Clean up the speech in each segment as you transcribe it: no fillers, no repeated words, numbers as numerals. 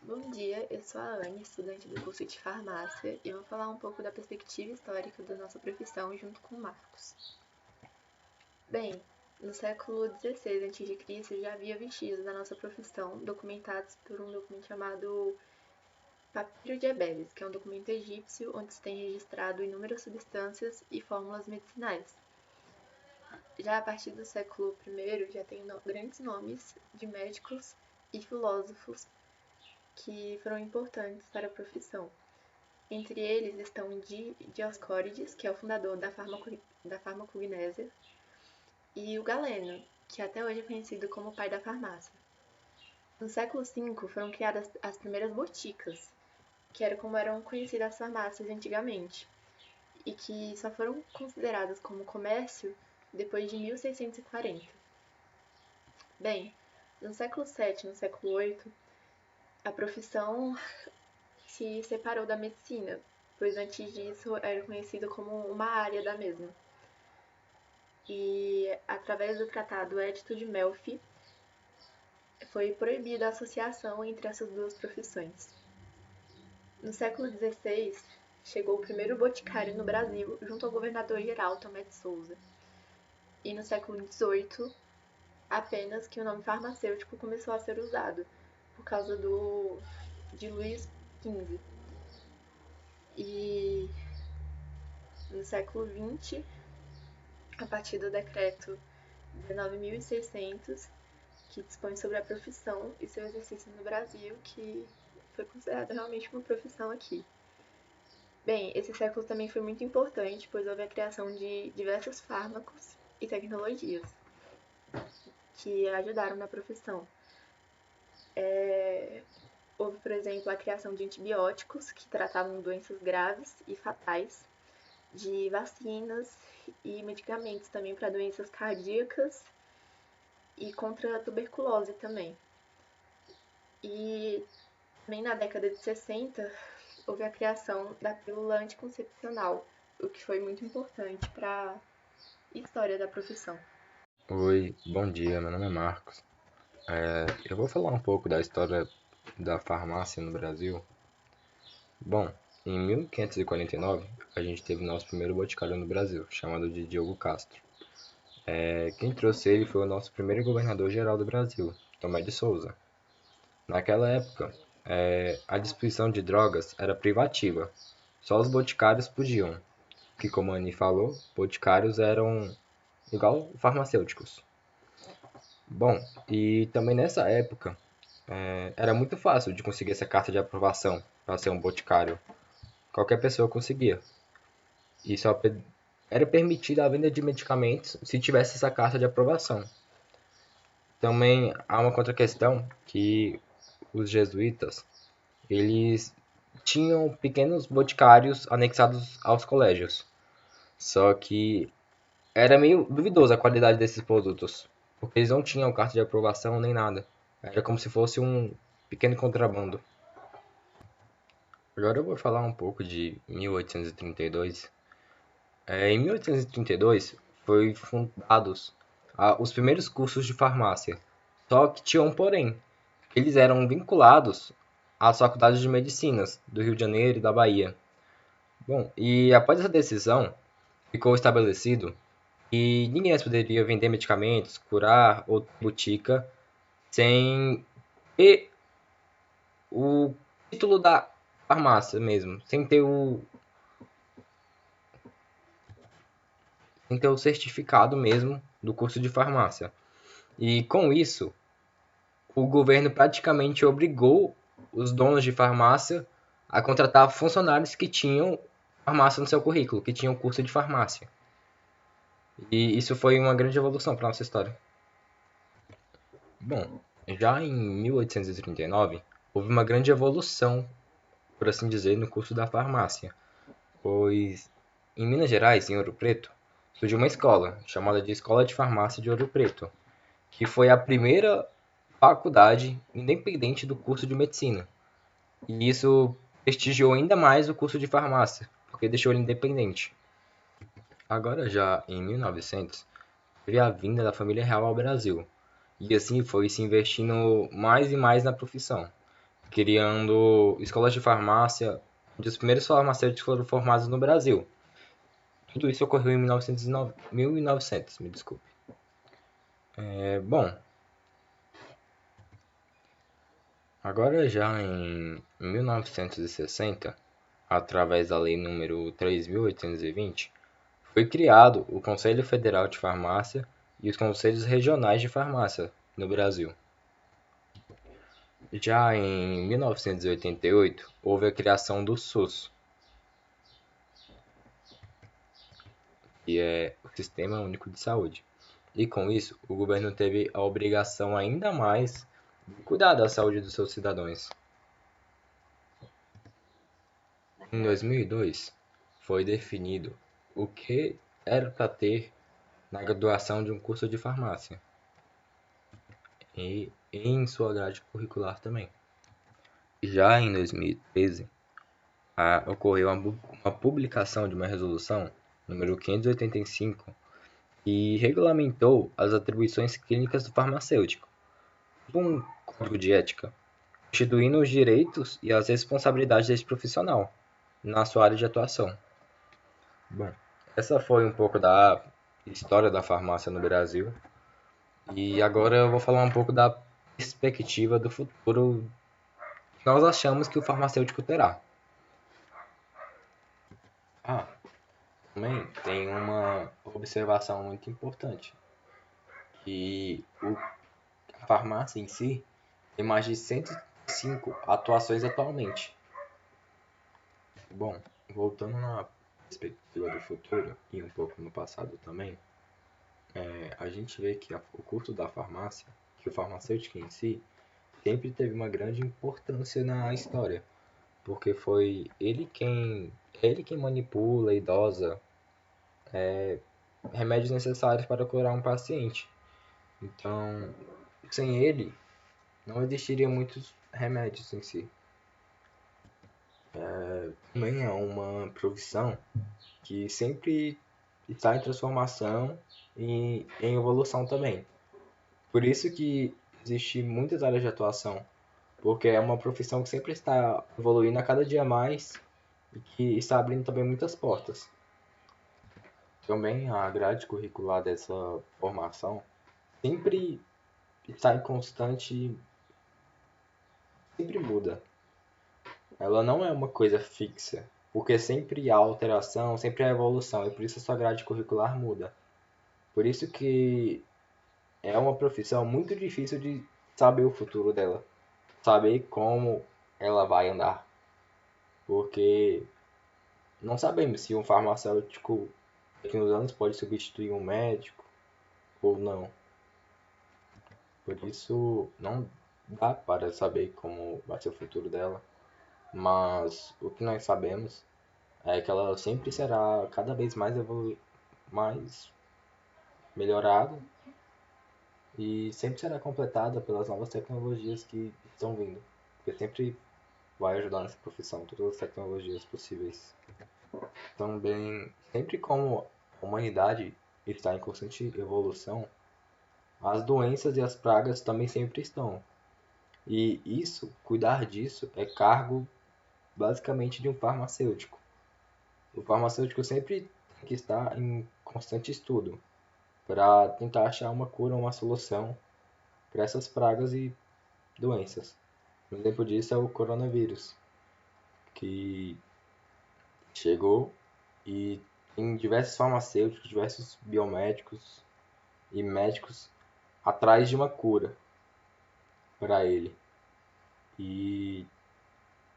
Bom dia, eu sou a Anne, estudante do curso de farmácia, e vou falar um pouco da perspectiva histórica da nossa profissão junto com o Marcos. Bem, no século XVI a.C. já havia vestígios da nossa profissão documentados por um documento chamado Papiro de Ebeles, que é um documento egípcio onde se tem registrado inúmeras substâncias e fórmulas medicinais. Já a partir do século I já tem grandes nomes de médicos e filósofos que foram importantes para a profissão. Entre eles estão Dioscórides, que é o fundador da farmacognésia, e o Galeno, que até hoje é conhecido como o pai da farmácia. No século V foram criadas as primeiras boticas, que era como eram conhecidas as farmácias antigamente, e que só foram consideradas como comércio depois de 1640. Bem, no século VII e no século VIII, a profissão se separou da medicina, pois antes disso era conhecido como uma área da mesma. E através do Tratado Édito de Melfi, foi proibida a associação entre essas duas profissões. No século XVI, chegou o primeiro boticário no Brasil, junto ao governador-geral Tomé de Souza. E no século XVIII, apenas que o nome farmacêutico começou a ser usado, por causa de Luís XV. E no século XX, a partir do decreto 19.600, que dispõe sobre a profissão e seu exercício no Brasil, que foi considerada realmente uma profissão aqui. Bem, esse século também foi muito importante, pois houve a criação de diversos fármacos e tecnologias que ajudaram na profissão. Houve, por exemplo, a criação de antibióticos que tratavam doenças graves e fatais, de vacinas e medicamentos também para doenças cardíacas e contra a tuberculose também. E também na década de 60 houve a criação da pílula anticoncepcional, o que foi muito importante para a história da profissão. Oi, bom dia, meu nome é Marcos. Eu vou falar um pouco da história da farmácia no Brasil. Bom, em 1549, a gente teve nosso primeiro boticário no Brasil, chamado de Diogo Castro. Quem trouxe ele foi o nosso primeiro governador-geral do Brasil, Tomé de Souza. Naquela época, a distribuição de drogas era privativa, só os boticários podiam, que como a Anny falou, boticários eram igual farmacêuticos. Bom, e também nessa época era muito fácil de conseguir essa carta de aprovação para ser um boticário. Qualquer pessoa conseguia. E só era permitida a venda de medicamentos se tivesse essa carta de aprovação. Também há uma contra-questão que os jesuítas, eles tinham pequenos boticários anexados aos colégios. Só que era meio duvidosa a qualidade desses produtos, porque eles não tinham carta de aprovação nem nada. Era como se fosse um pequeno contrabando. Agora eu vou falar um pouco de 1832. Em 1832 foi fundados os primeiros cursos de farmácia. Só que tinha um porém. Eles eram vinculados às faculdades de medicinas do Rio de Janeiro e da Bahia. Bom, e após essa decisão, ficou estabelecido que ninguém mais poderia vender medicamentos, curar ou ter botica sem ter o título da farmácia mesmo, sem ter o certificado mesmo do curso de farmácia. E com isso, o governo praticamente obrigou os donos de farmácia a contratar funcionários que tinham farmácia no seu currículo, que tinham curso de farmácia. E isso foi uma grande evolução para nossa história. Bom, já em 1839, houve uma grande evolução, por assim dizer, no curso da farmácia, pois em Minas Gerais, em Ouro Preto, surgiu uma escola chamada de Escola de Farmácia de Ouro Preto, que foi a primeira faculdade independente do curso de medicina. E isso prestigiou ainda mais o curso de farmácia, porque deixou ele independente. Agora já em 1900, teve a vinda da família real ao Brasil, e assim foi se investindo mais e mais na profissão. criando escolas de farmácia, onde os primeiros farmacêuticos foram formados no Brasil. Tudo isso ocorreu em 1900, me desculpe. Bom, agora já em 1960, através da Lei número 3.820, foi criado o Conselho Federal de Farmácia e os Conselhos Regionais de Farmácia no Brasil. Já em 1988, houve a criação do SUS, que é o Sistema Único de Saúde. E com isso, o governo teve a obrigação ainda mais de cuidar da saúde dos seus cidadãos. Em 2002, foi definido o que era para ter na graduação de um curso de farmácia e em sua grade curricular também. Já em 2013, ocorreu uma publicação de uma resolução número 585 e regulamentou as atribuições clínicas do farmacêutico, tipo um código de ética, instituindo os direitos e as responsabilidades desse profissional na sua área de atuação. Bom, essa foi um pouco da história da farmácia no Brasil e agora eu vou falar um pouco da perspectiva do futuro que nós achamos que o farmacêutico terá. Também tem uma observação muito importante, que a farmácia em si tem mais de 105 atuações atualmente. Bom, voltando na perspectiva do futuro e um pouco no passado também, a gente vê que o curso da farmácia, que o farmacêutico em si, sempre teve uma grande importância na história, porque foi ele quem manipula e dosa remédios necessários para curar um paciente. Então, sem ele, não existiriam muitos remédios em si. Também é uma profissão que sempre está em transformação e em evolução também. Por isso que existe muitas áreas de atuação, porque é uma profissão que sempre está evoluindo a cada dia mais e que está abrindo também muitas portas. Também a grade curricular dessa formação sempre está em constante, sempre muda. Ela não é uma coisa fixa, porque sempre há alteração, sempre há evolução, e por isso a sua grade curricular muda. Por isso que é uma profissão muito difícil de saber o futuro dela, saber como ela vai andar, porque não sabemos se um farmacêutico daqui uns anos pode substituir um médico ou não. Por isso não dá para saber como vai ser o futuro dela, mas o que nós sabemos é que ela sempre será cada vez mais melhorada e sempre será completada pelas novas tecnologias que estão vindo, porque sempre vai ajudar nessa profissão, todas as tecnologias possíveis. Também, sempre como a humanidade está em constante evolução, as doenças e as pragas também sempre estão. E isso, cuidar disso, é cargo basicamente de um farmacêutico. O farmacêutico sempre tem que estar em constante estudo para tentar achar uma cura, uma solução para essas pragas e doenças. Um exemplo disso é o coronavírus, que chegou e tem diversos farmacêuticos, diversos biomédicos e médicos atrás de uma cura para ele. E,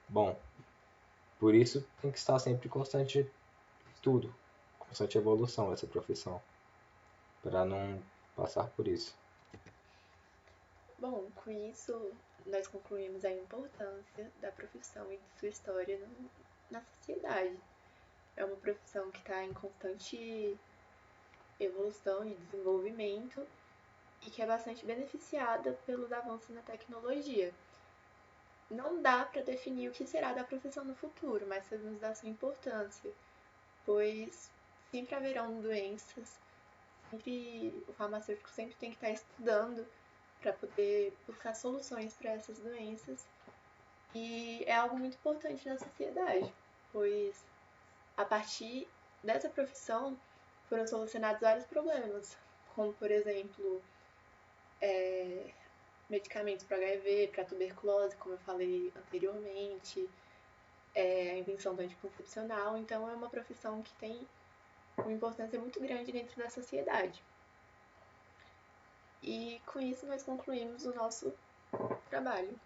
bom, por isso tem que estar sempre em constante estudo, constante evolução essa profissão, para não passar por isso. Bom, com isso nós concluímos a importância da profissão e de sua história na sociedade. É uma profissão que está em constante evolução e desenvolvimento e que é bastante beneficiada pelos avanços na tecnologia. Não dá para definir o que será da profissão no futuro, mas sabemos da sua importância, pois sempre haverão doenças, o farmacêutico sempre tem que estar estudando para poder buscar soluções para essas doenças E é algo muito importante na sociedade, pois a partir dessa profissão foram solucionados vários problemas, como, por exemplo, medicamentos para HIV, para tuberculose, como eu falei anteriormente, a invenção do anticoncepcional. Então, é uma profissão que tem uma importância muito grande dentro da sociedade. E com isso nós concluímos o nosso trabalho.